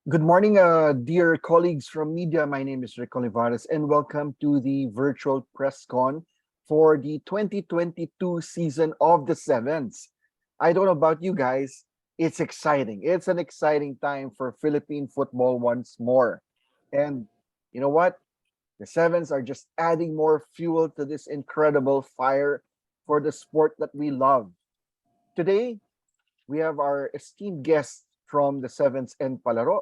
Good morning, dear colleagues from media. My name is Rick Olivares, and welcome to the virtual press con for the 2022 season of the Sevens. I don't know about you guys, it's exciting. It's an exciting time for Philippine football once more. And you know what? The Sevens are just adding more fuel to this incredible fire for the sport that we love. Today, we have our esteemed guests from the Sevens and Palero,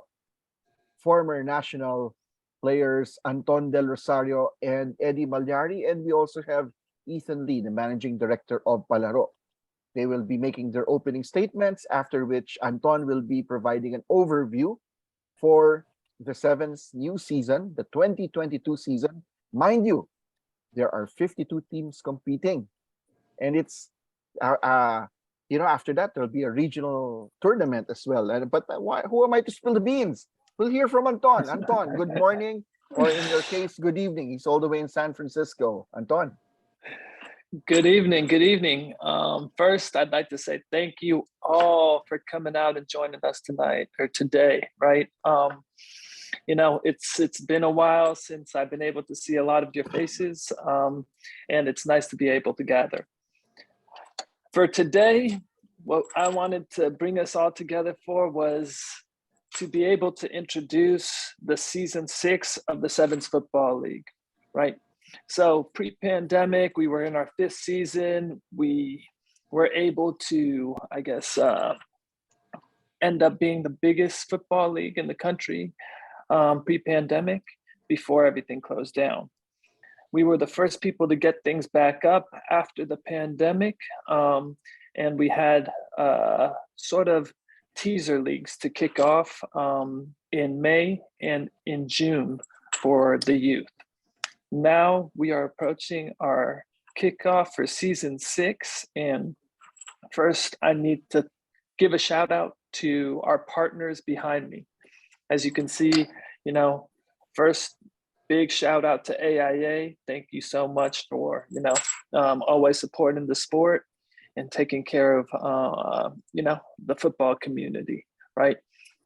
former national players Anton Del Rosario and Eddie Malyari, and we also have Ethan Lee, the managing director of Palaro. They will be making their opening statements, after which Anton will be providing an overview for the Sevens new season, the 2022 season. Mind you, there are 52 teams competing, and it's uh, uh, after that there'll be a regional tournament as well. Who am I to spill the beans? We'll hear from Anton. Anton, good morning, or in your case, good evening. He's all the way in San Francisco. Anton. Good evening. Good evening. First, I'd like to say thank you all for coming out and joining us tonight or today. Right. It's been a while since I've been able to see a lot of your faces, and it's nice to be able to gather. For today, what I wanted to bring us all together for was to be able to introduce the season 6 of the Sevens Football League, right? So pre-pandemic, we were in our 5th season. We were able to, end up being the biggest football league in the country pre-pandemic before everything closed down. We were the first people to get things back up after the pandemic. And we had sort of teaser leagues to kick off in May and in June for the youth. Now we are approaching our kickoff for season 6. And first, I need to give a shout out to our partners behind me. As you can see, first, big shout out to AIA. Thank you so much for, always supporting the sport and taking care of, the football community, right?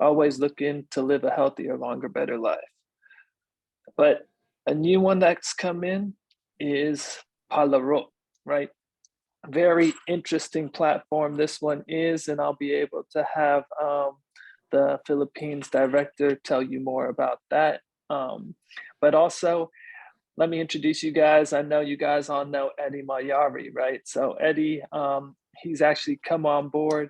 Always looking to live a healthier, longer, better life. But a new one that's come in is Palero, right? Very interesting platform this one is, and I'll be able to have the Philippines director tell you more about that. But also, let me introduce you guys. I know you guys all know Eddie Malyari, right? So Eddie, he's actually come on board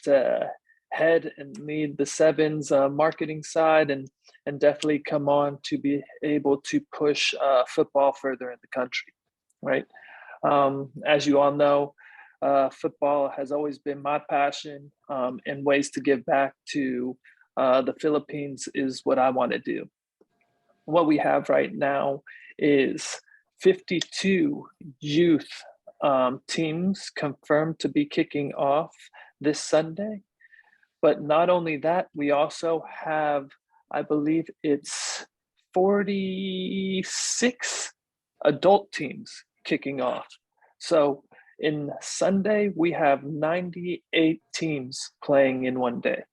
to head and lead the Sevens marketing side and definitely come on to be able to push football further in the country, right? As you all know, football has always been my passion, and ways to give back to the Philippines is what I want to do. What we have right now is 52 youth teams confirmed to be kicking off this Sunday. But not only that, we also have, I believe it's 46 adult teams kicking off. So in Sunday, we have 98 teams playing in one day.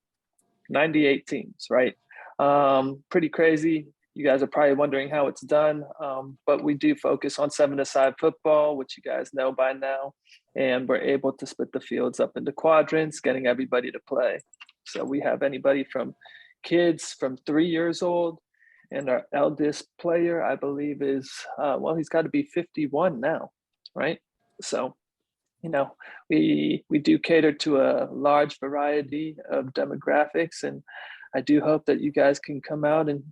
98 teams, right? Pretty crazy. You guys are probably wondering how it's done, but we do focus on 7-a-side football, which you guys know by now, and we're able to split the fields up into quadrants, getting everybody to play. So we have anybody from kids from 3 years old, and our eldest player, I believe, is, he's got to be 51 now, right? So, we do cater to a large variety of demographics, and I do hope that you guys can come out and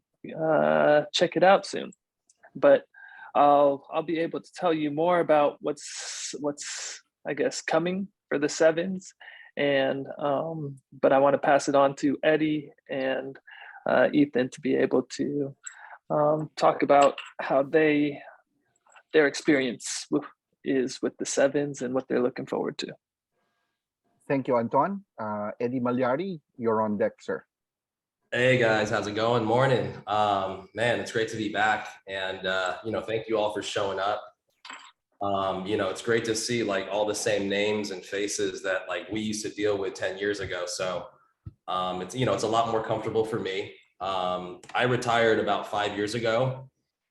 check it out soon. But I'll be able to tell you more about what's I guess coming for the Sevens, and but I want to pass it on to Eddie and Ethan to be able to talk about how their experience is with the Sevens and what they're looking forward to. Thank you, Anton. Eddie Malyari, you're on deck, sir. Hey guys, how's it going? Morning. Man, it's great to be back, and thank you all for showing up. It's great to see like all the same names and faces that like we used to deal with 10 years ago. So it's a lot more comfortable for me. I retired about 5 years ago.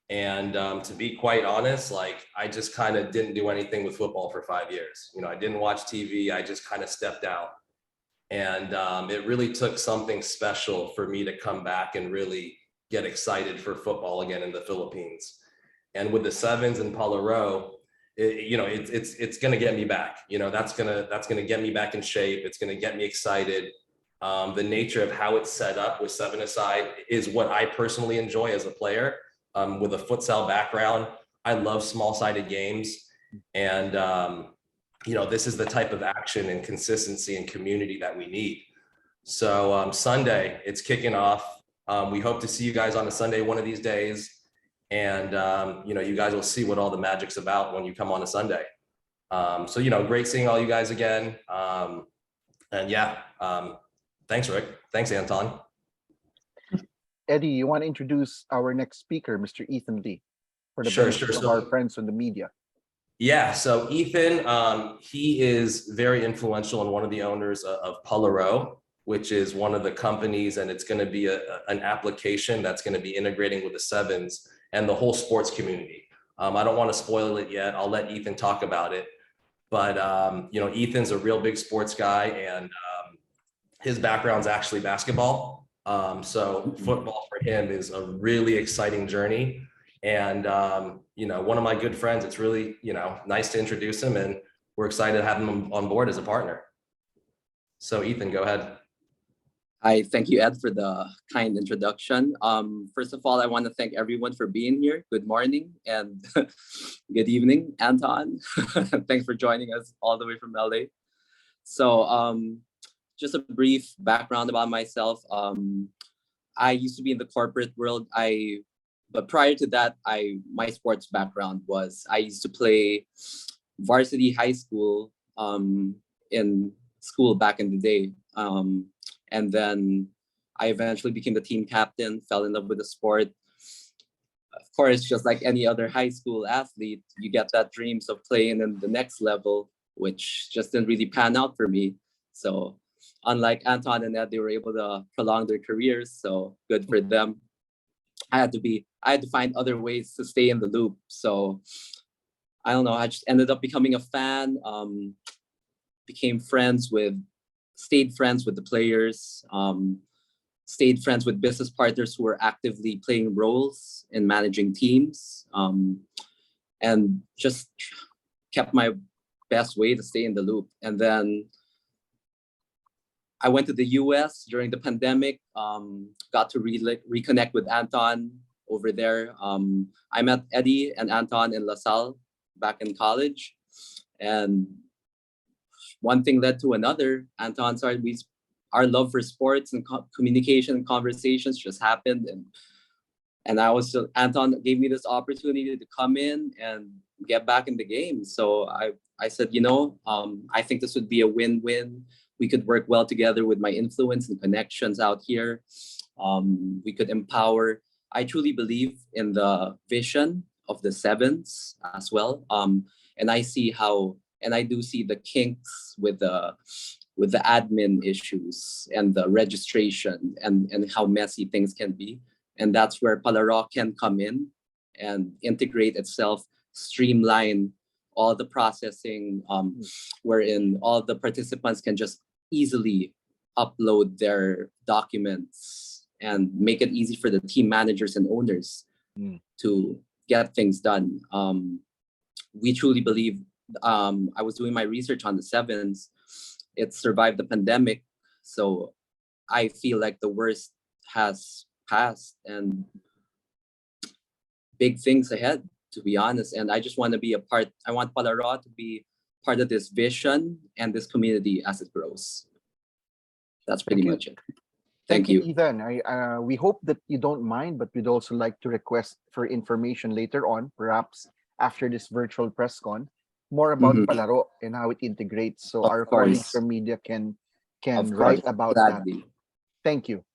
And to be quite honest, like I just kind of didn't do anything with football for 5 years. You know, I didn't watch TV. I just kind of stepped out. And it really took something special for me to come back and really get excited for football again in the Philippines. And with the sevens and Palero, it's going to get me back. You know, that's gonna get me back in shape. It's going to get me excited. The nature of how it's set up with seven-a-side is what I personally enjoy as a player. With a futsal background, I love small-sided games, and this is the type of action and consistency and community that we need. So Sunday, it's kicking off. We hope to see you guys on a Sunday one of these days. And, you guys will see what all the magic's about when you come on a Sunday. Great seeing all you guys again. Thanks, Rick. Thanks, Anton. Eddie, you want to introduce our next speaker, Mr. Ethan Lee, for the Sure. benefit of our friends in the media. Yeah, so Ethan, he is very influential and one of the owners of Palero, which is one of the companies, and it's going to be an application that's going to be integrating with the sevens and the whole sports community. I don't want to spoil it yet. I'll let Ethan talk about it. But, Ethan's a real big sports guy, and his background's actually basketball. So football for him is a really exciting journey. And, one of my good friends, it's really, nice to introduce him, and we're excited to have him on board as a partner. So Ethan, go ahead. Hi, thank you, Ed, for the kind introduction. First of all, I want to thank everyone for being here. Good morning and good evening, Anton. Thanks for joining us all the way from LA. So just a brief background about myself. I used to be in the corporate world. But prior to that, my sports background was I used to play varsity high school in school back in the day. And then I eventually became the team captain, fell in love with the sport. Of course, just like any other high school athlete, you get that dreams of playing in the next level, which just didn't really pan out for me. So unlike Anton and Ed, they were able to prolong their careers. So good for them. I had to find other ways to stay in the loop. So I don't know, I just ended up becoming a fan, stayed friends with the players, stayed friends with business partners who were actively playing roles in managing teams, and just kept my best way to stay in the loop. And then I went to the US during the pandemic, got to reconnect with Anton over there. I met Eddie and Anton in LaSalle back in college. And one thing led to another. Anton started, our love for sports and communication and conversations just happened. And Anton gave me this opportunity to come in and get back in the game. So I said, I think this would be a win-win. We could work well together with my influence and connections out here. We could empower. I truly believe in the vision of the sevens as well. And I do see the kinks with the admin issues and the registration and how messy things can be. And that's where Palero can come in and integrate itself, streamline all the processing, wherein all the participants can just easily upload their documents and make it easy for the team managers and owners to get things done. We truly believe, I was doing my research on the sevens. It survived the pandemic. So I feel like the worst has passed and big things ahead, to be honest. And I just want to be a part. I want Palero to be part of this vision and this community as it grows. That's pretty much it. Thank you. Ethan. We hope that you don't mind, but we'd also like to request for information later on, perhaps after this virtual press con, more about Palero and how it integrates, so our colleagues from media can write about that. Thank you.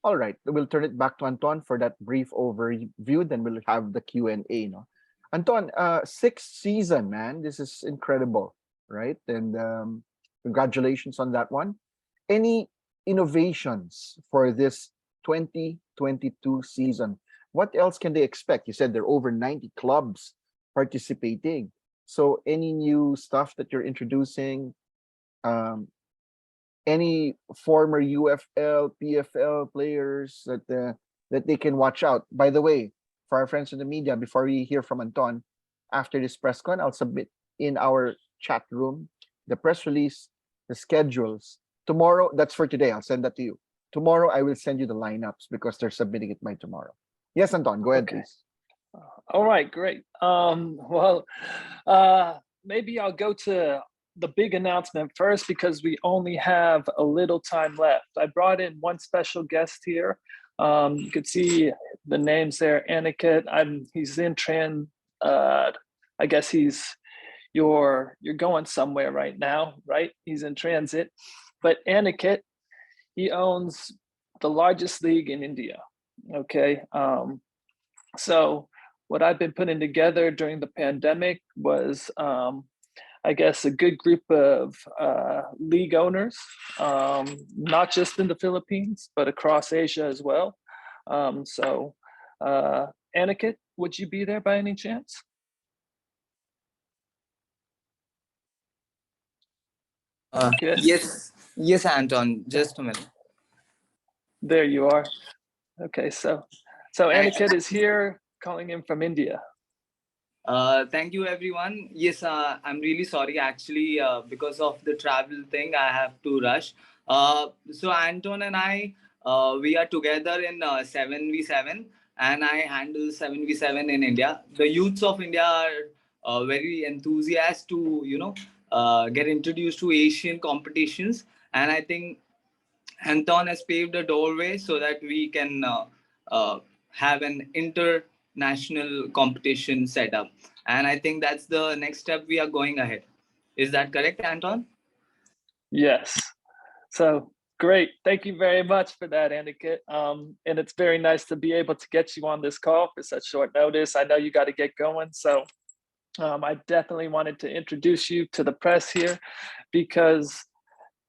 All right. We'll turn it back to Anton for that brief overview. Then we'll have the Q&A. No, Anton, sixth season, man. This is incredible, right? And congratulations on that one. Any innovations for this 2022 season. What else can they expect? You said there are over 90 clubs participating. So any new stuff that you're introducing? Any former UFL, PFL players that they can watch out? By the way, for our friends in the media, before we hear from Anton, after this press con, I'll submit in our chat room the press release, the schedules. Tomorrow, that's for today. I'll send that to you. Tomorrow, I will send you the lineups because they're submitting it by tomorrow. Yes, Anton, go ahead, Okay. please. All right, great. Maybe I'll go to the big announcement first because we only have a little time left. I brought in one special guest here. You could see the names there, Aniket. He's in I guess you're going somewhere right now, right? He's in transit. But Aniket, he owns the largest league in India. Okay. So what I've been putting together during the pandemic was, I guess, a good group of league owners, not just in the Philippines, but across Asia as well. Aniket, would you be there by any chance? Yes, Anton. Just a minute. There you are. Okay, so Aniket is here calling in from India. Thank you, everyone. Yes, I'm really sorry. Actually, because of the travel thing, I have to rush. So Anton and I, we are together in 7v7, and I handle 7v7 in India. The youths of India are very enthusiastic to get introduced to Asian competitions, and I think Anton has paved a doorway so that we can have an international competition set up. And I think that's the next step we are going ahead. Is that correct, Anton? Yes. So great. Thank you very much for that, Aniket. And it's very nice to be able to get you on this call for such short notice. I know you got to get going. So I definitely wanted to introduce you to the press here because,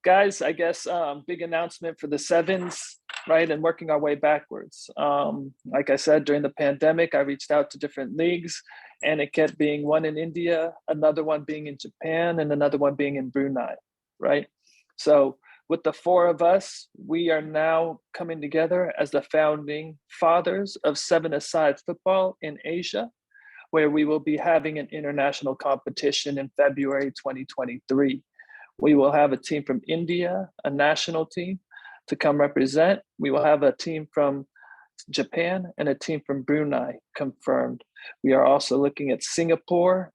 guys, I guess big announcement for the sevens, right? And working our way backwards. Like I said, during the pandemic, I reached out to different leagues, Aniket being one in India, another one being in Japan, and another one being in Brunei, right? So with the four of us, we are now coming together as the founding fathers of seven-a-side football in Asia, where we will be having an international competition in February 2023. We will have a team from India, a national team to come represent. We will have a team from Japan and a team from Brunei confirmed. We are also looking at Singapore,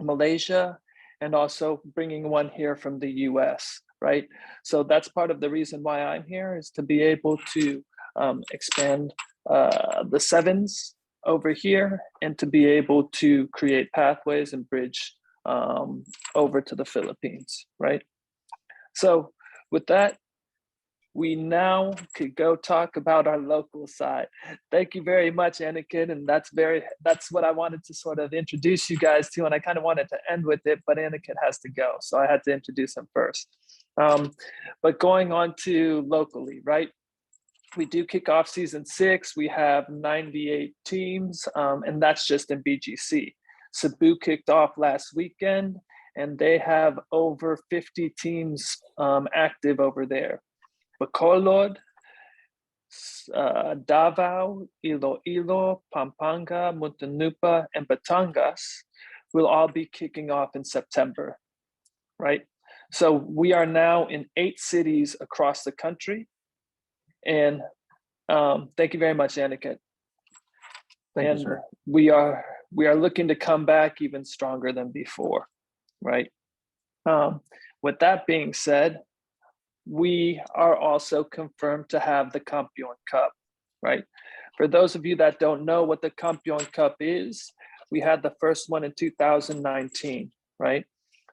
Malaysia, and also bringing one here from the US, right? So that's part of the reason why I'm here, is to be able to expand the sevens over here and to be able to create pathways and bridge over to the Philippines, right? So with that, we now could go talk about our local side. Thank you very much, Aniket. And that's what I wanted to sort of introduce you guys to. And I kind of wanted to end with it, but Aniket has to go. So I had to introduce him first. But going on to locally, right? We do kick off season 6. We have 98 teams, and that's just in BGC. Cebu kicked off last weekend, and they have over 50 teams active over there. Bacolod, Davao, Iloilo, Pampanga, Muntinlupa, and Batangas will all be kicking off in September, right? So we are now in 8 cities across the country. And thank you very much, Aniket. Thank you, sir. We are looking to come back even stronger than before, right? With that being said, we are also confirmed to have the Campyon Cup, right? For those of you that don't know what the Campyon Cup is, we had the first one in 2019, right?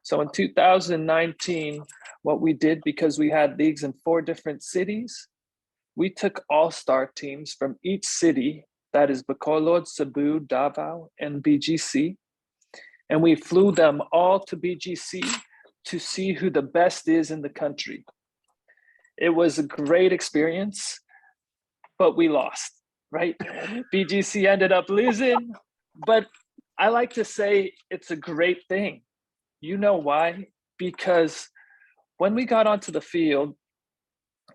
So in 2019, what we did, because we had leagues in 4 different cities, we took all-star teams from each city, that is Bacolod, Cebu, Davao, and BGC, and we flew them all to BGC to see who the best is in the country. It was a great experience. but we lost, right? BGC ended up losing, but I like to say it's a great thing. You know why? Because when we got onto the field,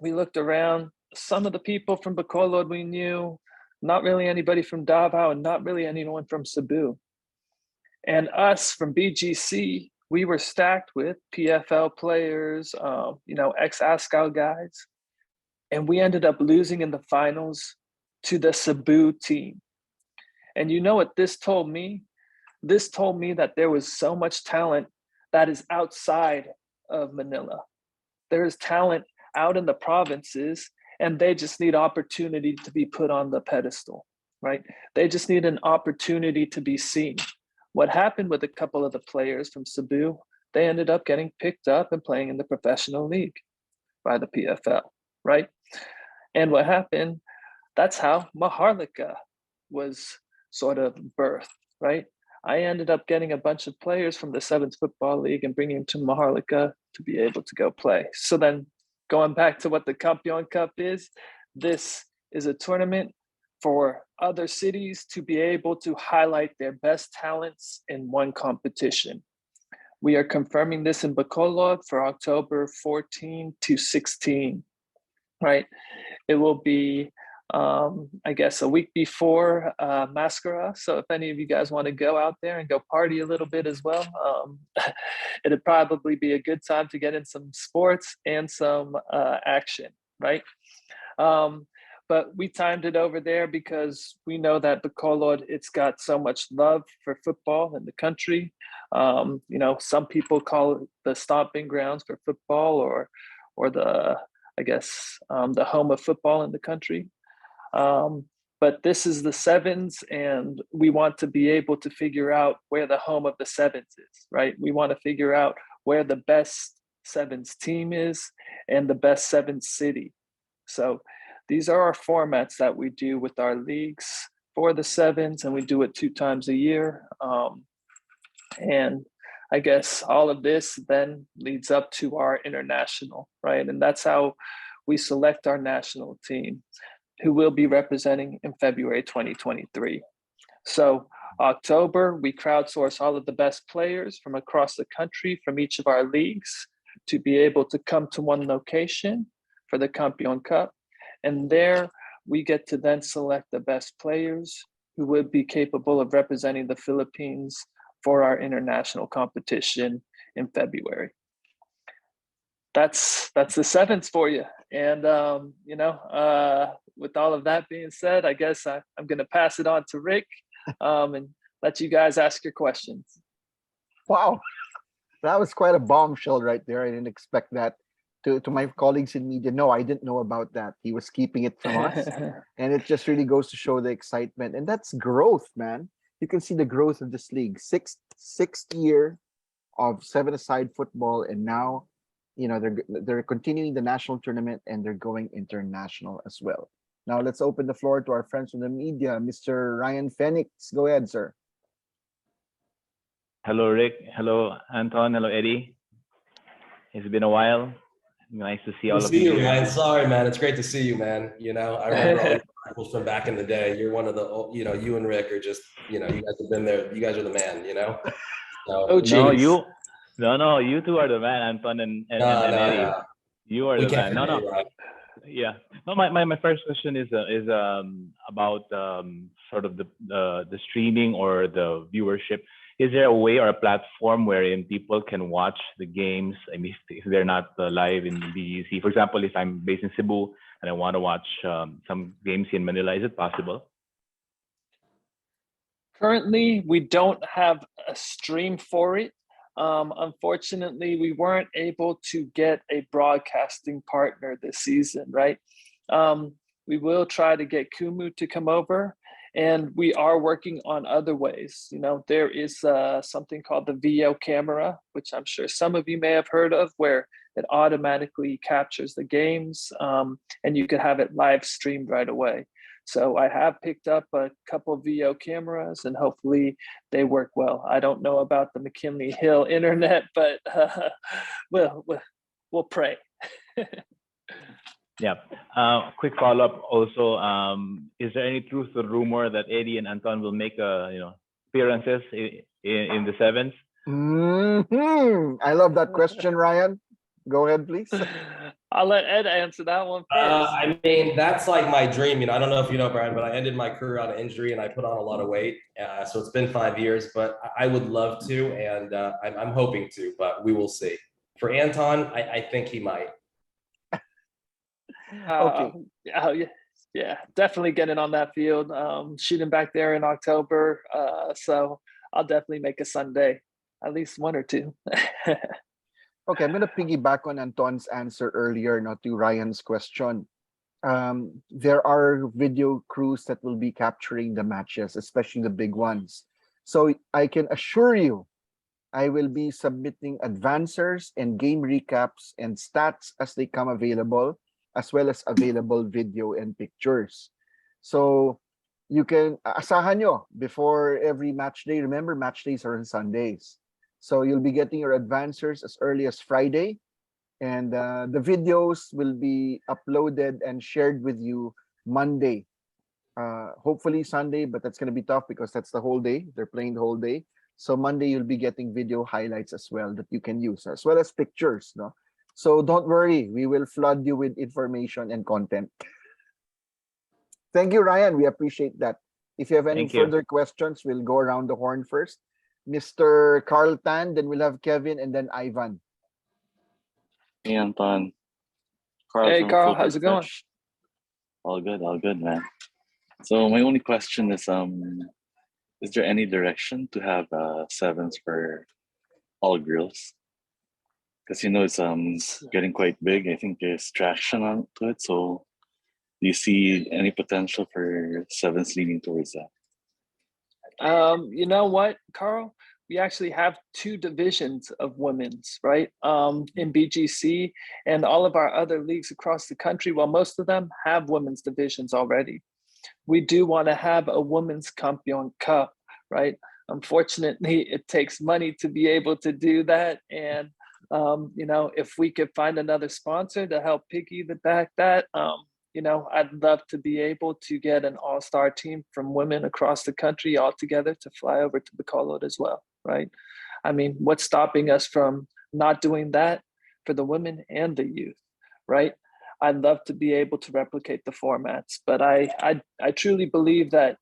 we looked around, some of the people from Bacolod we knew, not really anybody from Davao, and not really anyone from Cebu. And us from BGC, we were stacked with PFL players, ex-ASCAL guys. And we ended up losing in the finals to the Cebu team. And you know what this told me? This told me that there was so much talent that is outside of Manila. There is talent out in the provinces, and they just need opportunity to be put on the pedestal, right? They just need an opportunity to be seen. What happened with a couple of the players from Cebu, they ended up getting picked up and playing in the professional league by the PFL, right? And what happened, that's how Maharlika was sort of birthed, right? I ended up getting a bunch of players from the 7th Football League and bringing them to Maharlika to be able to go play. So then going back to what the Campyon Cup is, this is a tournament for other cities to be able to highlight their best talents in one competition. We are confirming this in Bacolod for October 14 to 16, right? It will be, I guess, a week before Mascara. So if any of you guys want to go out there and go party a little bit as well, it'd probably be a good time to get in some sports and some action, right? But we timed it over there because we know that Bacolod, it's got so much love for football in the country. Some people call it the stomping grounds for football, or the, I guess, the home of football in the country. But this is the sevens, and we want to be able to figure out where the home of the sevens is, right? We want to figure out where the best sevens team is and the best sevens city. So these are our formats that we do with our leagues for the sevens, and we do it 2 times a year. And I guess all of this then leads up to our international, right? And that's how we select our national team, who will be representing in February 2023. So October, we crowdsource all of the best players from across the country from each of our leagues to be able to come to one location for the Campyon Cup. And there we get to then select the best players who would be capable of representing the Philippines for our international competition in February. That's the sevens for you. And, with all of that being said, I guess I'm going to pass it on to Rick and let you guys ask your questions. Wow, that was quite a bombshell right there. I didn't expect that. To my colleagues in media, no, I didn't know about that. He was keeping it from us. And it just really goes to show the excitement. And that's growth, man. You can see the growth of this league. Sixth year of 7-a-side football, and now, they're continuing the national tournament and they're going international as well. Now let's open the floor to our friends from the media. Mr. Ryan Fenix, go ahead, sir. Hello, Rick. Hello, Anton. Hello, Eddie. It's been a while. Nice to see all of you. Man. Sorry, man. It's great to see you, man. I remember all your articles from back in the day. You're one of the, you and Rick are just, you guys have been there. You guys are the man, So, No, you two are the man, Anton and Eddie. No. You are the man. No. Yeah. No, my first question is about sort of the streaming or the viewership. Is there a way or a platform wherein people can watch the games? I mean, if they're not live in the BGC, for example, if I'm based in Cebu and I want to watch some games in Manila, is it possible? Currently, we don't have a stream for it. Unfortunately, we weren't able to get a broadcasting partner this season, right? We will try to get Kumu to come over, and we are working on other ways. There is something called the VO camera, which I'm sure some of you may have heard of, where it automatically captures the games, and you could have it live streamed right away. So I have picked up a couple of VO cameras, and hopefully they work well. I don't know about the McKinley Hill internet, but we'll pray. Yeah. Quick follow-up also. Is there any truth to the rumor that Eddie and Anton will make appearances in the sevens? I love that question, Ryan. Go ahead, please. I'll let Ed answer that one first. I mean, that's like my dream. I don't know if you know, Brian, but I ended my career on an injury and I put on a lot of weight. So it's been 5 years, but I would love to, and I'm hoping to, but we will see. For Anton, I think he might. Okay. Yeah, definitely getting on that field. Shooting back there in October. So I'll definitely make a Sunday, at least one or two. Okay, I'm going to piggyback on Anton's answer earlier, not to Ryan's question. There are video crews that will be capturing the matches, especially the big ones. So I can assure you, I will be submitting advancers and game recaps and stats as they come available, as well as available video and pictures. So you can asahan nyo before every match day. Remember, match days are on Sundays. So you'll be getting your advancers as early as Friday, and the videos will be uploaded and shared with you Monday. Hopefully Sunday, but that's going to be tough because that's the whole day. They're playing the whole day. So Monday you'll be getting video highlights as well that you can use, as well as pictures. No, so don't worry, we will flood you with information and content. Thank you, Ryan. We appreciate that. If you have any Thank you. further questions, we'll go around the horn first. Mr. Carl Tan, then we'll have Kevin, and then Ivan. Hey, Anton. Carl Hey, from Carl, Filtered how's it going? Fresh. All good, man. So my only question is there any direction to have sevens for all girls? Because it's getting quite big. I think there's traction on to it. So do you see any potential for sevens leaning towards that? You know what, Carl? We actually have 2 divisions of women's, right? In BGC and all of our other leagues across the country. Well, most of them have women's divisions already. We do want to have a women's Campyon Cup, right? Unfortunately, it takes money to be able to do that. And, if we could find another sponsor to help piggyback that, I'd love to be able to get an all-star team from women across the country all together to fly over to Bacolod as well, right? I mean, what's stopping us from not doing that for the women and the youth, right? I'd love to be able to replicate the formats, but I truly believe that,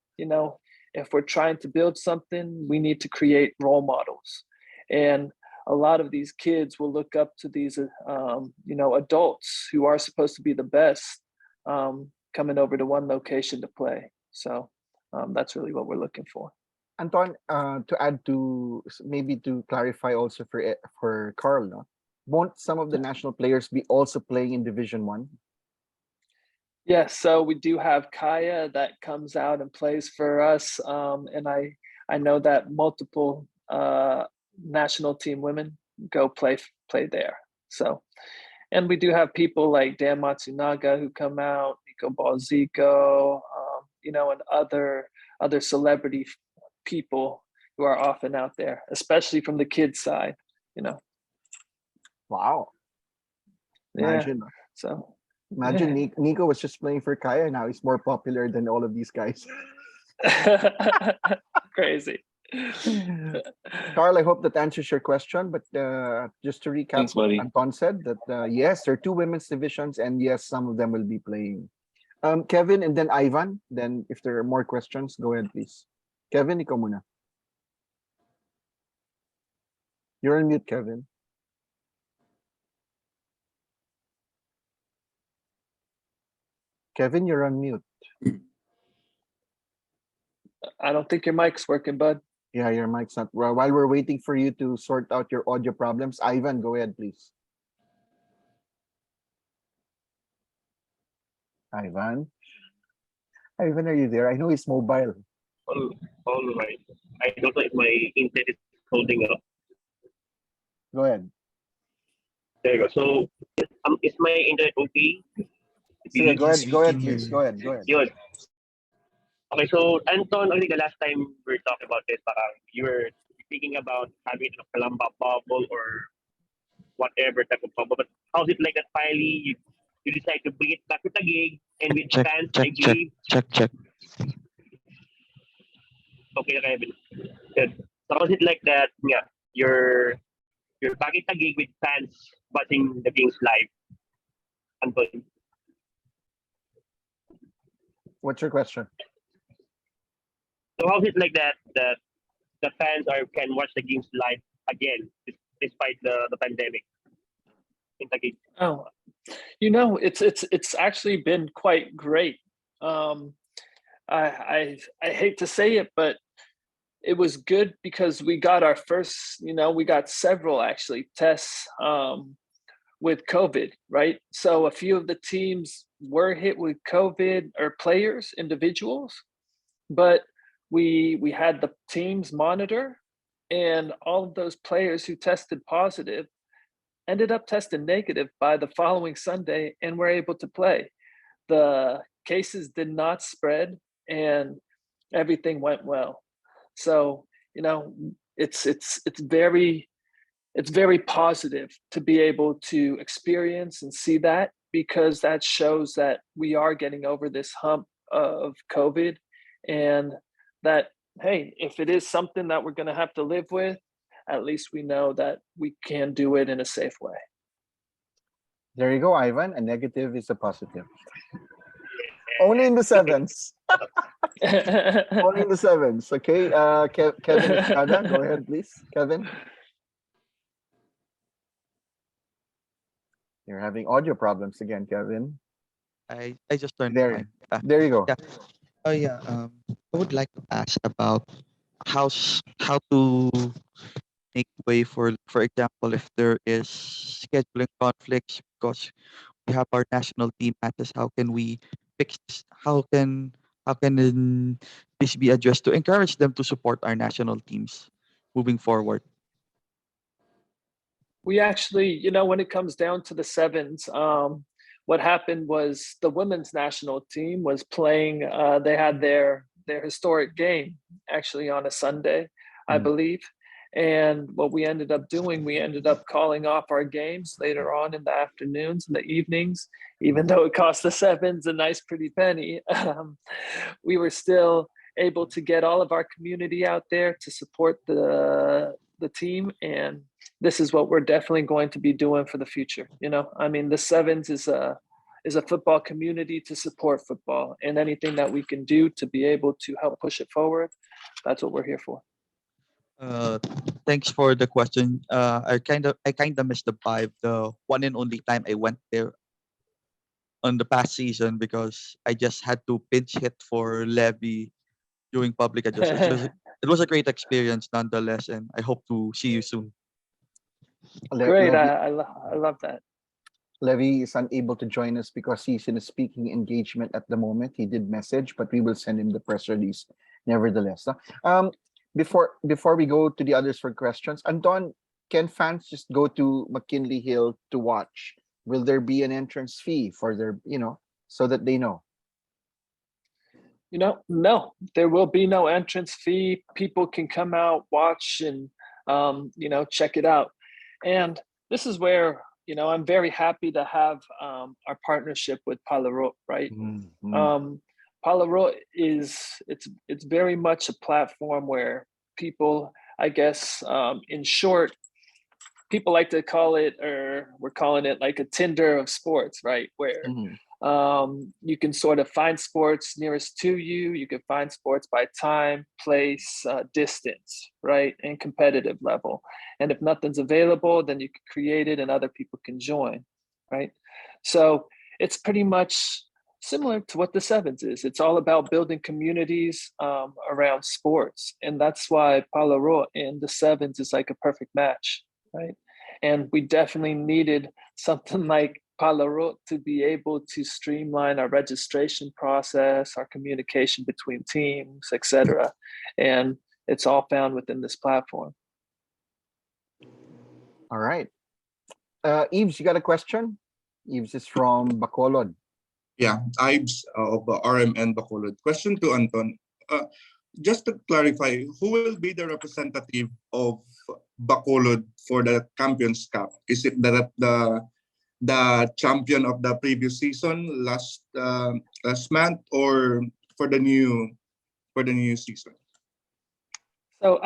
if we're trying to build something, we need to create role models. And a lot of these kids will look up to these, adults who are supposed to be the best, coming over to one location to play. So that's really what we're looking for. Anton, to add to, maybe to clarify also for Carl, no? Won't some of the national players be also playing in Division 1? Yes, so we do have Kaya that comes out and plays for us, and I know that multiple national team women go play there. So, and we do have people like Dan Matsunaga who come out, Nico Balzico, and other celebrity people who are often out there, especially from the kids side. Wow. Imagine. Yeah. So Imagine Nico was just playing for Kaya. Now he's more popular than all of these guys. crazy. Carl, I hope that answers your question. But just to recap, Thanks, buddy. Anton said that yes, there are 2 women's divisions, and yes, some of them will be playing. Kevin, and then Ivan. Then, if there are more questions, go ahead, please. Kevin, ikaw muna. You're on mute, Kevin. Kevin, you're on mute. I don't think your mic's working, bud. Yeah, your mic's not. Well, while we're waiting for you to sort out your audio problems, Ivan, go ahead, please. Ivan? Ivan, are you there? I know it's mobile. All right. I don't know if my internet is holding up. Go ahead. There you go. So, is my internet okay? Sige, go ahead. Go ahead, please. Go ahead. Go ahead. Yun. Okay, so Anton, I think the last time we were talking about this, parang you were thinking about having a Kalamba bubble or whatever type of bubble. But how's it like that finally you decide to bring it back to Taguig, and with Check, fans, check, I check, believe. check. Okay, Kevin. Good. So was it like that? Yeah, you're back in Taguig with fans watching the games live, Anton. What's your question? So how's it like that the fans can watch the games live again despite the pandemic in Taguig? Oh, it's actually been quite great. Um, I hate to say it, but it was good because we got our first, we got several actually tests with COVID, right? So a few of the teams were hit with COVID, or players, individuals, but we had the teams monitor, and all of those players who tested positive ended up testing negative by the following Sunday and were able to play. The cases did not spread, and everything went well. So, it's very positive to be able to experience and see that, because that shows that we are getting over this hump of COVID, and that, hey, if it is something that we're going to have to live with, at least we know that we can do it in a safe way. There you go, Ivan. A negative is a positive. Only in the sevens. Only in the sevens. Okay. Kevin Estrada, go ahead, please. Kevin. You're having audio problems again, Kevin. I just turned There, my mic. there you go. Yeah. Oh yeah. I would like to ask about how to make way for example, if there is scheduling conflicts because we have our national team matches. How can we fix this? How can this be addressed to encourage them to support our national teams moving forward? We actually, when it comes down to the sevens, what happened was the women's national team was playing. They had their historic game actually on a Sunday, I believe. And what we ended up doing, we ended up calling off our games later on in the afternoons and the evenings, even though it cost the sevens a nice pretty penny. We were still able to get all of our community out there to support the team, and this is what we're definitely going to be doing for the future. The sevens is a football community to support football, and anything that we can do to be able to help push it forward, that's what we're here for. Thanks for the question. I kind of missed the vibe. The one and only time I went there on the past season because I just had to pinch hit for Levy doing public address. It was a great experience nonetheless, and I hope to see you soon. Great, Levy, I love that. Levy is unable to join us because he's in a speaking engagement at the moment. He did message, but we will send him the press release nevertheless. Before we go to the others for questions, Anton, can fans just go to McKinley Hill to watch? Will there be an entrance fee for their, so that they know? No, there will be no entrance fee. People can come out, watch, and check it out. And this is where I'm very happy to have our partnership with Palero, right? Palero it's very much a platform where people, I guess, in short, people like to call it, or we're calling it like a Tinder of sports, right? Where you can sort of find sports nearest to you. You can find sports by time, place, distance, right? And competitive level. And if nothing's available, then you can create it and other people can join, right? So it's pretty much similar to what the sevens is. It's all about building communities around sports. And that's why Palero and the sevens is like a perfect match, right? And we definitely needed something like Palero to be able to streamline our registration process, our communication between teams, etc. And it's all found within this platform. All right. Eves, you got a question? Eves is from Bacolod. Yeah, Ives of RMN Bacolod. Question to Anton. Just to clarify, who will be the representative of Bacolod for the Campyon Cup? Is it the the champion of the previous season last month, or for the new season? So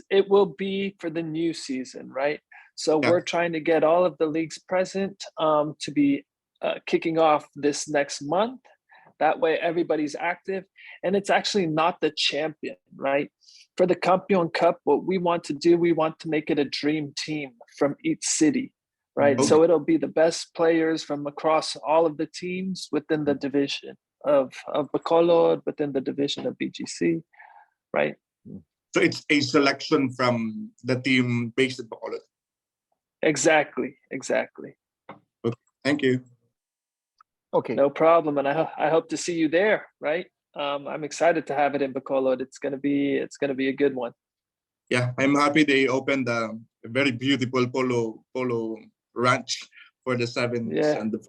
it will be for the new season, right? So Yeah. we're trying to get all of the leagues present to be kicking off this next month. That way everybody's active, and it's actually not the champion, right? For the Campyon Cup, what we want to do, we want to make it a dream team from each city, right? Okay. So it'll be the best players from across all of the teams within the division of Bacolod, within the division of BGC, right? So it's a selection from the team based in Bacolod. Exactly. Thank you. Okay. No problem, and I hope to see you there, right? I'm excited to have it in Bacolod. It's gonna be a good one. Yeah, I'm happy they opened a very beautiful polo ranch for the sevens Yeah. and the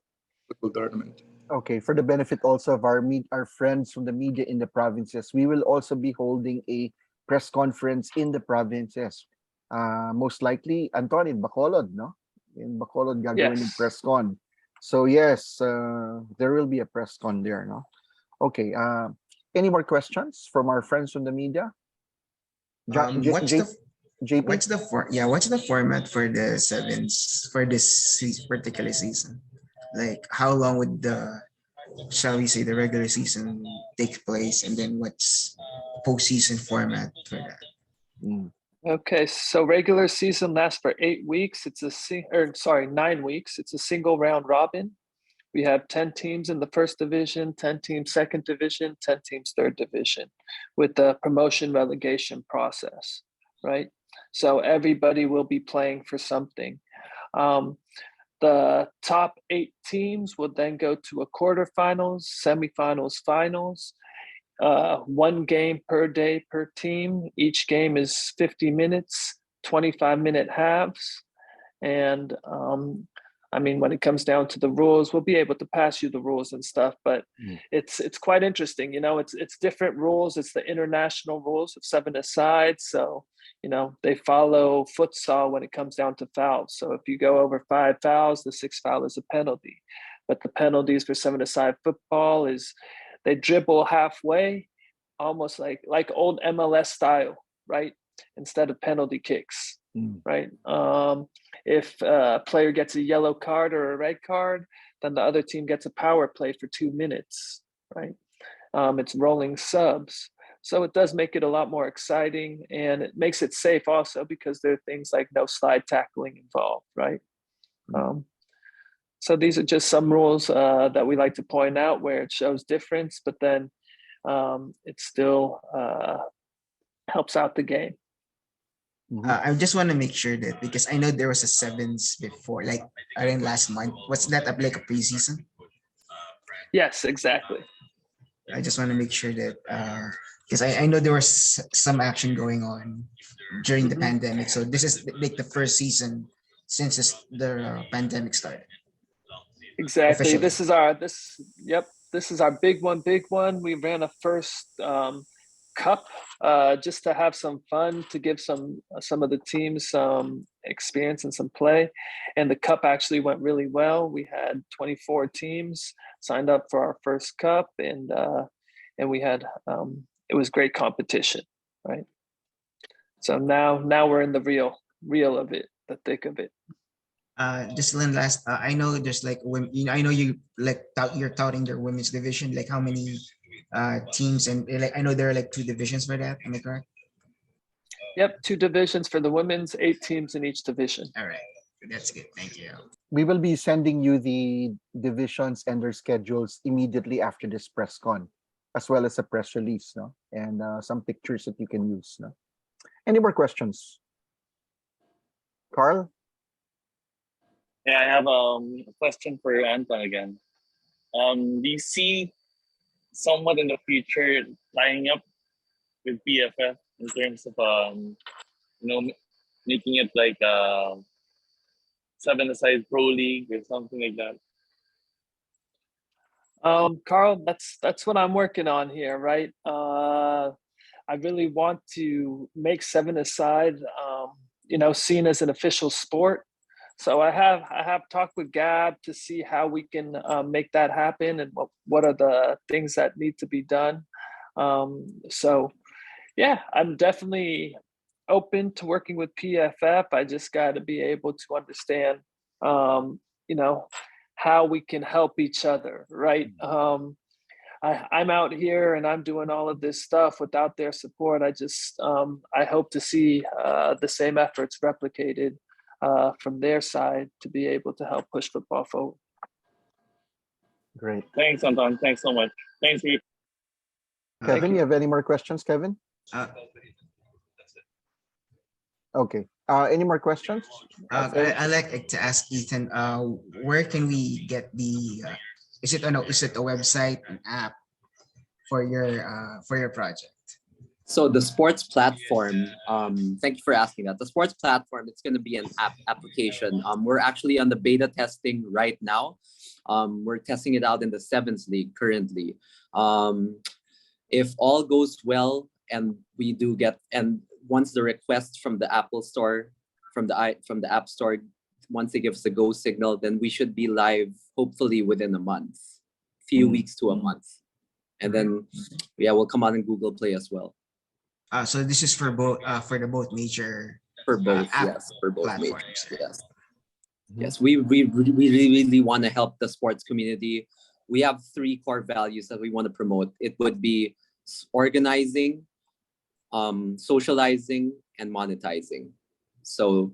football tournament. Okay, for the benefit also of our friends from the media in the provinces, we will also be holding a press conference in the provinces. Most likely, Anton, in Bacolod, no? In Bacolod, gagawin yung Yes. press con. So yes, there will be a press con there, no? Okay. Any more questions from our friends from the media? JP? What's the format for the sevens for this particular season? Like how long would the, shall we say, the regular season take place, and then what's postseason format for that? Okay, so regular season lasts for 8 weeks. It's 9 weeks. It's a single round robin. We have 10 teams in the first division, 10 teams second division, 10 teams third division, with the promotion relegation process, right? So everybody will be playing for something. The top 8 teams will then go to a quarterfinals, semifinals, finals. 1 game per day per team. Each game is 50 minutes, 25-minute halves. And I mean, when it comes down to the rules, we'll be able to pass you the rules and stuff, but it's quite interesting. You know, it's different rules. It's the international rules of 7-a-side. So, you know, they follow futsal when it comes down to fouls. So if you go over 5 fouls, the 6th foul is a penalty. But the penalties for 7-a-side football is they dribble halfway, almost like old MLS style, right? Instead of penalty kicks, right? If a player gets a yellow card or a red card, then the other team gets a power play for 2 minutes, right? It's rolling subs. So it does make it a lot more exciting, and it makes it safe also because there are things like no slide tackling involved, right? So these are just some rules that we like to point out where it shows difference, but then it still helps out the game. I just want to make sure that, because I know there was a sevens before, like around last month. What's that, like a preseason? Yes, exactly. I just want to make sure that because I know there was some action going on during the pandemic. So this is like the first season since the pandemic started. Exactly. Officially. This is our big one. We ran a first cup just to have some fun, to give some of the teams some experience and some play. And the cup actually went really well. We had 24 teams signed up for our first cup, and we had it was great competition, right? So now we're in the real of it, the thick of it. Just one last. I know there's like women. You know, I know you like you're touting your women's division. Like how many teams, and like I know there are like 2 divisions for that. Am I correct? Yep, 2 divisions for the women's, 8 teams in each division. All right, that's good. Thank you. We will be sending you the divisions and their schedules immediately after this press con, as well as a press release, no, and some pictures that you can use. No, any more questions, Carl? Yeah, I have a question for Anton again. Do you see somewhat in the future lining up with PFF in terms of making it like a 7-a-side pro league or something like that? Carl, that's what I'm working on here, right? I really want to make 7-a-side, seen as an official sport. So I have talked with Gab to see how we can make that happen and what are the things that need to be done. So yeah, I'm definitely open to working with PFF. I just got to be able to understand, you know, how we can help each other, right? I'm out here and I'm doing all of this stuff without their support. I hope to see the same efforts replicated from their side to be able to help push football forward. Great. Thanks, Anton. Thanks so much. Thanks, Rick. Kevin, you have any more questions, Kevin? Uh, Okay. Any more questions? I like to ask Ethan, where can we get the is it a website, an app for your project? So the sports platform, thank you for asking that. The sports platform, it's going to be an application. We're actually on the beta testing right now. We're testing it out in the Sevens League currently. If all goes well and we do get, and once the request from the Apple Store, from the App Store, once they give us the go signal, then we should be live hopefully within a month, few weeks to a month. And then, yeah, we'll come out in Google Play as well. So this is for both major For both, app yes, for both platforms. majors, yes. Yes, we really want to help the sports community. We have 3 core values that we want to promote. It would be organizing, socializing, and monetizing. So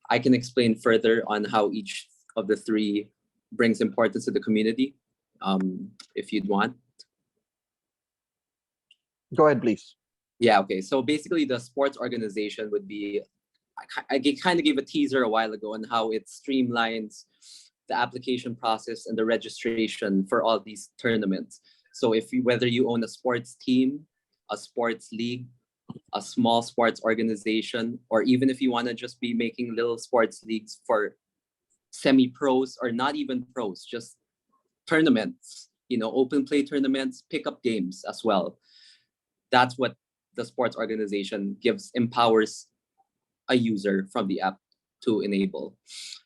I can explain further on how each of the 3 brings importance to the community, if you'd want. Go ahead, please. Yeah, okay. So basically the sports organization would be, I kind of gave a teaser a while ago on how it streamlines the application process and the registration for all these tournaments. So whether you own a sports team, a sports league, a small sports organization, or even if you want to just be making little sports leagues for semi-pros or not even pros, just tournaments, open play tournaments, pickup games as well. That's what the sports organization empowers a user from the app to enable.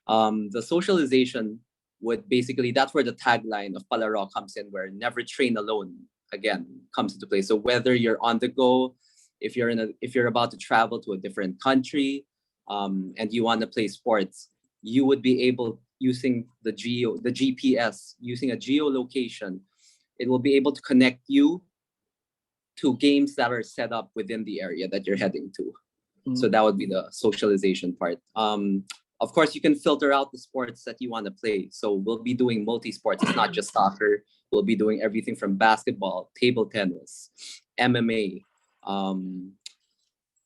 The socialization would basically, that's where the tagline of Palero comes in, where never train alone again comes into play. So whether you're on the go, if you're about to travel to a different country, and you want to play sports, you would be able, using the GPS, using a geolocation, it will be able to connect you to games that are set up within the area that you're heading to. So that would be the socialization part. Of course, you can filter out the sports that you want to play. So we'll be doing multi-sports. It's not just soccer. We'll be doing everything from basketball, table tennis, MMA.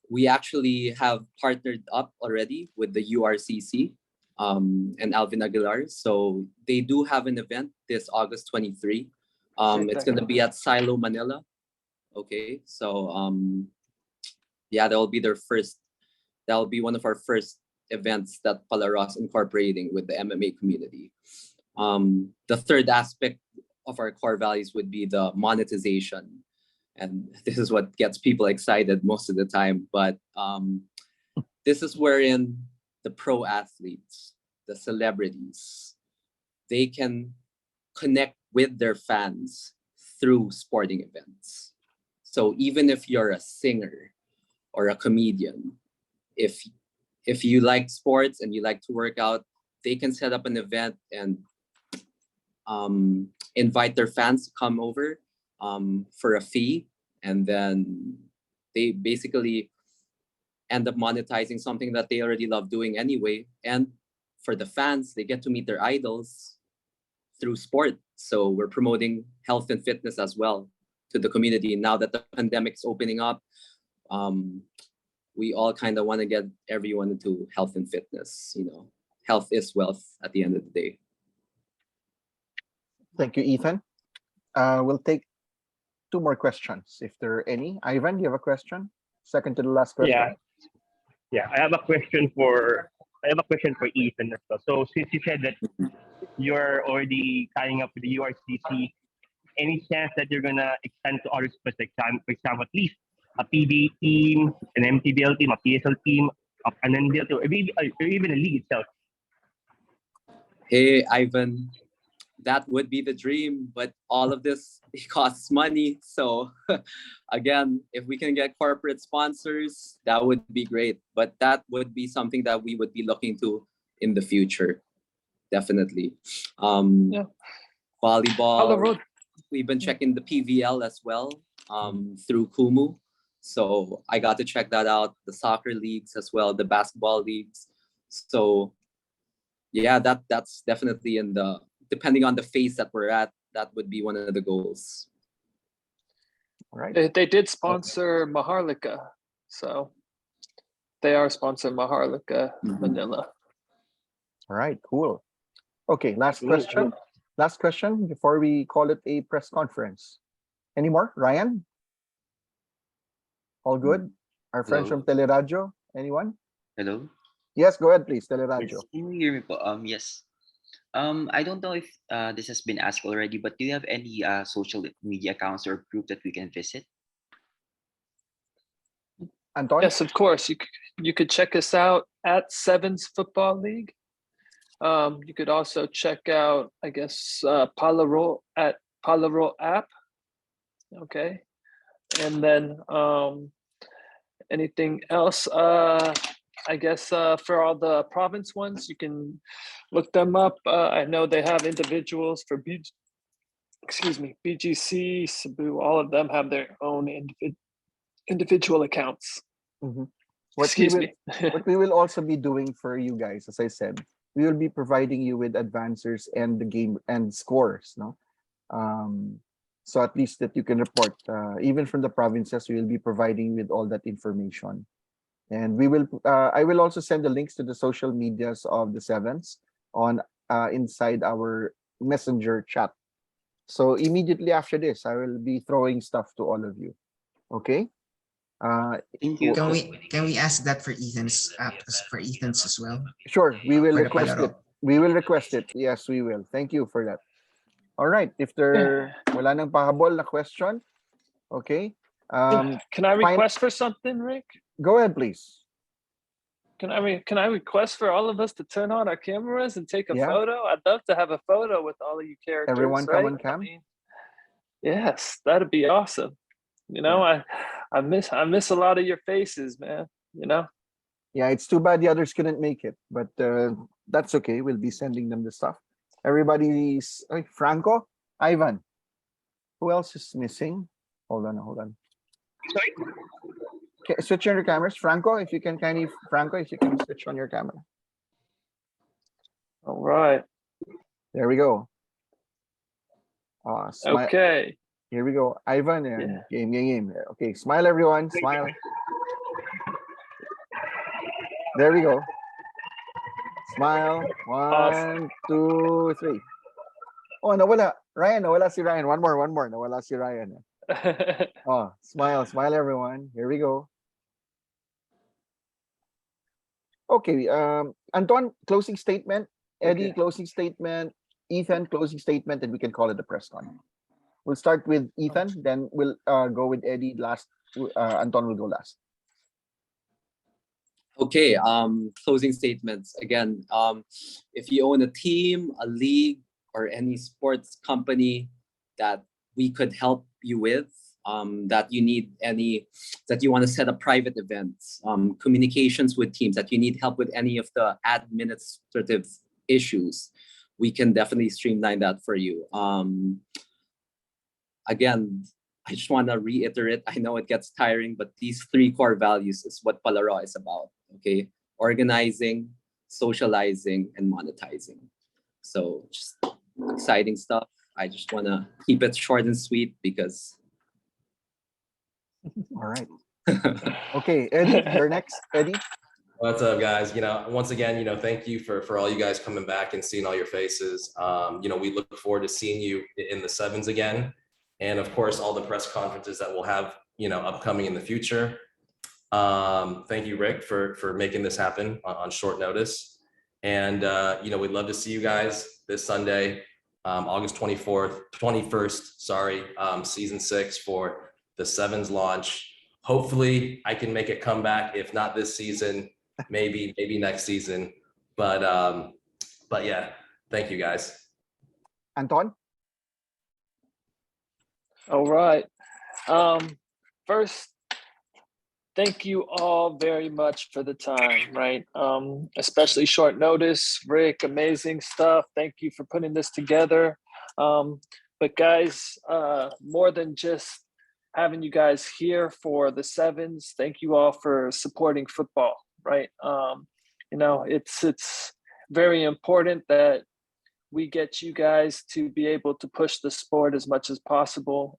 We actually have partnered up already with the URCC and Alvin Aguilar. So they do have an event this August 23. It's going to be at Silo, Manila. Okay, so yeah, that will be one of our first events that Palaro's incorporating with the MMA community. The third aspect of our core values would be the monetization. And this is what gets people excited most of the time. But this is wherein the pro athletes, the celebrities, they can connect with their fans through sporting events. So even if you're a singer or a comedian, if you like sports and you like to work out, they can set up an event and invite their fans to come over for a fee, and then they basically end up monetizing something that they already love doing anyway. And for the fans, they get to meet their idols through sport. So we're promoting health and fitness as well to the community. Now that the pandemic's opening up, we all kind of want to get everyone into health and fitness. Health is wealth at the end of the day. Thank you, Ethan. We'll take 2 more questions, if there are any. Ivan, do you have a question? Second to the last question. Yeah. I have a question for Ethan as well. So since you said that you're already signing up with the URCC, any chance that you're gonna extend to other sports, like for example, at least a PBA team, an MTBL team, a PSL team, an NBL team, or even a league itself? Hey, Ivan, that would be the dream, but all of this costs money. So again, if we can get corporate sponsors, that would be great. But that would be something that we would be looking to in the future. Definitely. Yeah. Volleyball, Palero. we've been checking the PVL as well through Kumu. So I got to check that out, the soccer leagues as well, the basketball leagues. So yeah, that's definitely in the, depending on the phase that we're at, that would be one of the goals. All right. They did sponsor Maharlika, so they are sponsoring Maharlika Manila. All right, cool. Okay, last question. Last question before we call it a press conference. Any more? Ryan? All good? Our friends Hello? from Teleradio? Anyone? Hello? Yes, go ahead, please. Teleradio. Can you hear me po? Yes. I don't know if this has been asked already, but do you have any social media accounts or group that we can visit? Anton? Yes, of course. You could check us out at Sevens Football League. You could also check out, I guess, Palero at Palero app. Okay, and then anything else? I guess for all the province ones, you can look them up. I know they have individuals for BGC, Cebu. All of them have their own individual accounts. What Excuse me. What we will also be doing for you guys, as I said, we will be providing you with advancers and the game and scores, no? So at least that you can report, even from the provinces, we will be providing you with all that information. And we will, I will also send the links to the social medias of the Sevens on inside our messenger chat. So immediately after this, I will be throwing stuff to all of you. Okay. Thank you. Can we ask that for Ethan's as well? Sure, we will For the request Palero. it. We will request it. Yes, we will. Thank you for that. All right. If there wala nang pahabol na question, okay. Can I request for something, Rick? Go ahead, please. Can I request for all of us to turn on our cameras and take a Yeah. photo? I'd love to have a photo with all of you characters. Everyone come right? on cam. Yes, that'd be awesome. You know, I miss a lot of your faces, man. You know. Yeah, it's too bad the others couldn't make it, but that's okay. We'll be sending them the stuff. Everybody's like Franco, Ivan. Who else is missing? Hold on. Sorry? Okay, switch on your cameras. Franco, if you can switch on your camera. All right. There we go. Okay. Here we go. Ivan and game. Okay, smile everyone. Smile. There we go. Smile. 1, 2, 3. Oh, nawala. Ryan, nawala si Ryan. One more. Nawala si Ryan. Oh, smile everyone. Here we go. Okay, Anton, closing statement. Eddie, closing statement. Ethan, closing statement, and we can call it a press con. We'll start with Ethan, then we'll go with Eddie last. Anton will go last. Okay, closing statements. Again, if you own a team, a league, or any sports company that we could help you with, that you want to set up private events, communications with teams, that you need help with any of the administrative issues, we can definitely streamline that for you. Again, I just want to reiterate, I know it gets tiring, but these 3 core values is what Palero is about, okay? Organizing, socializing, and monetizing. So just exciting stuff. I just want to keep it short and sweet because... All right. Okay, Eddie, you're next. Eddie. What's up, guys? Once again, thank you for all you guys coming back and seeing all your faces. We look forward to seeing you in the Sevens again. And of course, all the press conferences that we'll have, upcoming in the future. Thank you, Rick, for making this happen on short notice. And, we'd love to see you guys this Sunday, August 21st, season 6 for the Sevens launch. Hopefully I can make it come back. If not this season, maybe next season. But yeah, Thank you, guys. Anton? All right. First, thank you all very much for the time, right? Especially short notice. Rick, amazing stuff. Thank you for putting this together. But guys, more than just having you guys here for the sevens, thank you all for supporting football, right? You know, it's very important that we get you guys to be able to push the sport as much as possible.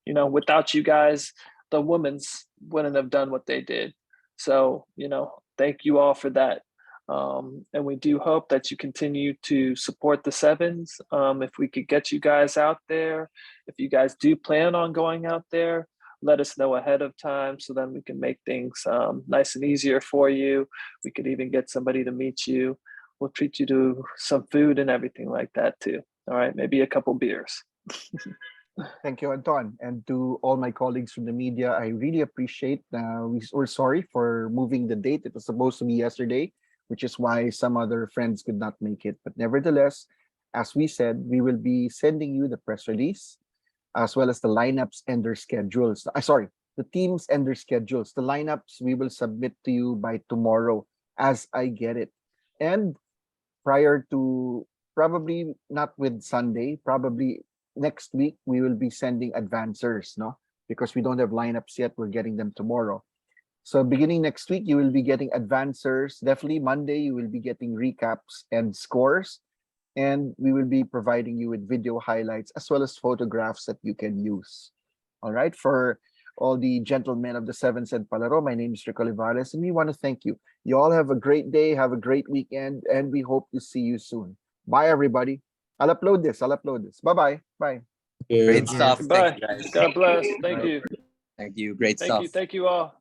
You know, without you guys, the women's wouldn't have done what they did. So, you know, thank you all for that. And we do hope that you continue to support the sevens. If we could get you guys out there, if you guys do plan on going out there, let us know ahead of time so then we can make things nice and easier for you. We could even get somebody to meet you. We'll treat you to some food and everything like that too. All right, maybe a couple beers. Thank you, Anton. And to all my colleagues from the media, I really appreciate. We're sorry for moving the date. It was supposed to be yesterday, which is why some other friends could not make it. But nevertheless, as we said, we will be sending you the press release, as well as the lineups and their schedules. Sorry, the teams and their schedules. The lineups we will submit to you by tomorrow as I get it. And prior to, probably not with Sunday, probably next week, we will be sending advancers, no? Because we don't have lineups yet, we're getting them tomorrow. So beginning next week, you will be getting advancers. Definitely Monday, you will be getting recaps and scores. And we will be providing you with video highlights as well as photographs that you can use. All right, for all the gentlemen of the Sevens and Palero, my name is Rick Olivares, and we want to thank you. You all have a great day, have a great weekend, and we hope to see you soon. Bye, everybody. I'll upload this. Bye-bye. Bye. Great Thank you. stuff. Goodbye. Thank you, guys. God bless. Thank you. Thank you. Great Thank stuff. you. Thank you all.